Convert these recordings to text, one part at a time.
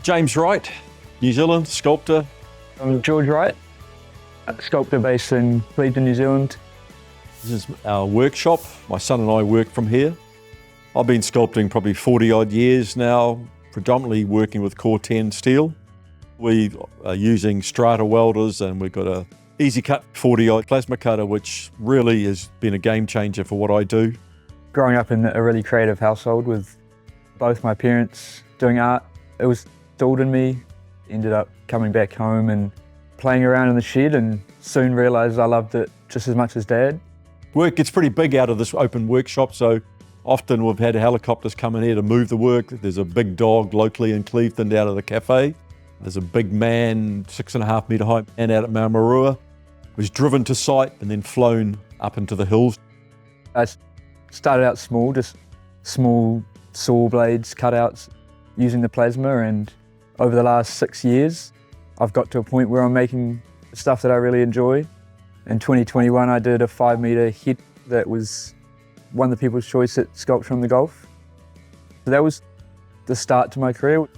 James Wright, New Zealand, sculptor. I'm George Wright, a sculptor based in Clevedon, New Zealand. This is our workshop. My son and I work from here. I've been sculpting probably 40 odd years now, predominantly working with Corten steel. We are using Strata welders, and we've got a EziCut40i plasma cutter, which really has been a game changer for what I do. Growing up in a really creative household with both my parents doing art, it was installed in me. Ended up coming back home and playing around in the shed, and soon realised I loved it just as much as Dad. Work gets pretty big out of this open workshop, so often we've had helicopters come in here to move the work. There's a big dog locally in Clevedon down at the cafe. There's a big man, 6.5 metre high man out at Maramarua, was driven to site and then flown up into the hills. I started out small, just small saw blades, cutouts, using the plasma, and over the last 6 years, I've got to a point where I'm making stuff that I really enjoy. In 2021, I did a 5 metre head that won the People's Choice at Sculpture on the Gulf. So that was the start to my career.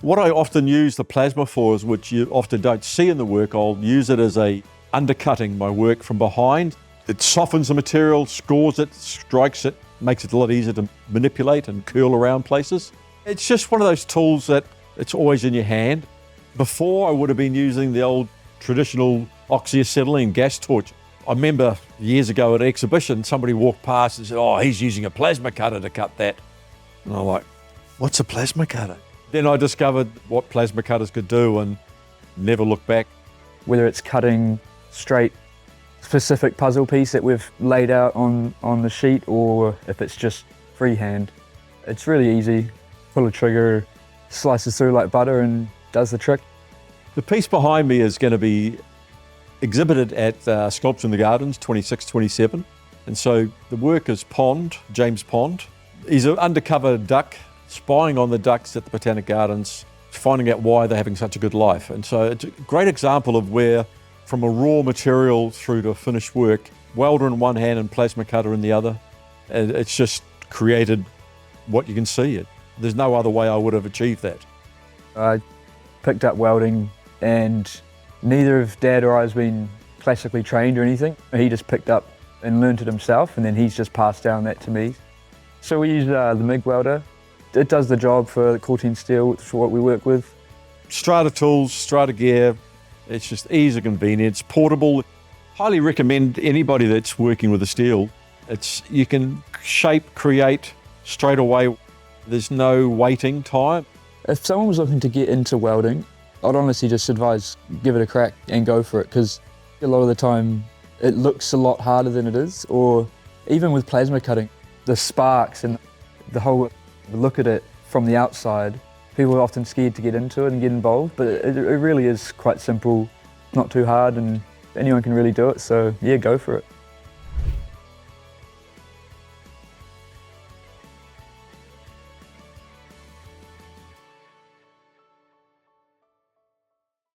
What I often use the plasma for is, which you often don't see in the work, I'll use it as a undercutting my work from behind. It softens the material, scores it, strikes it, makes it a lot easier to manipulate and curl around places. It's just one of those tools that it's always in your hand. Before, I would have been using the old traditional oxy-acetylene gas torch. I remember years ago at an exhibition, somebody walked past and said, "Oh, he's using a plasma cutter to cut that." And I'm like, what's a plasma cutter? Then I discovered what plasma cutters could do and never looked back. Whether it's cutting straight specific puzzle piece that we've laid out on the sheet, or if it's just freehand, it's really easy. Pull a trigger, slices through like butter and does the trick. The piece behind me is going to be exhibited at Sculptors in the Gardens, 26, 27. And so the work is Pond, James Pond. He's an undercover duck, spying on the ducks at the Botanic Gardens, finding out why they're having such a good life. And so it's a great example of where, from a raw material through to finished work, welder in one hand and plasma cutter in the other, and it's just created what you can see. There's no other way I would have achieved that. I picked up welding, and neither of Dad or I has been classically trained or anything. He just picked up and learned it himself, and then he's just passed down that to me. So we use the MIG welder. It does the job for the Corten steel, for what we work with. Strata tools, Strata gear, it's just ease and convenience, portable. Highly recommend anybody that's working with the steel. You can shape, create straight away. There's no waiting time. If someone was looking to get into welding, I'd honestly just advise give it a crack and go for it, because a lot of the time it looks a lot harder than it is. Or even with plasma cutting, the sparks and the whole look at it from the outside, people are often scared to get into it and get involved, but it really is quite simple, not too hard, and anyone can really do it, so yeah, go for it.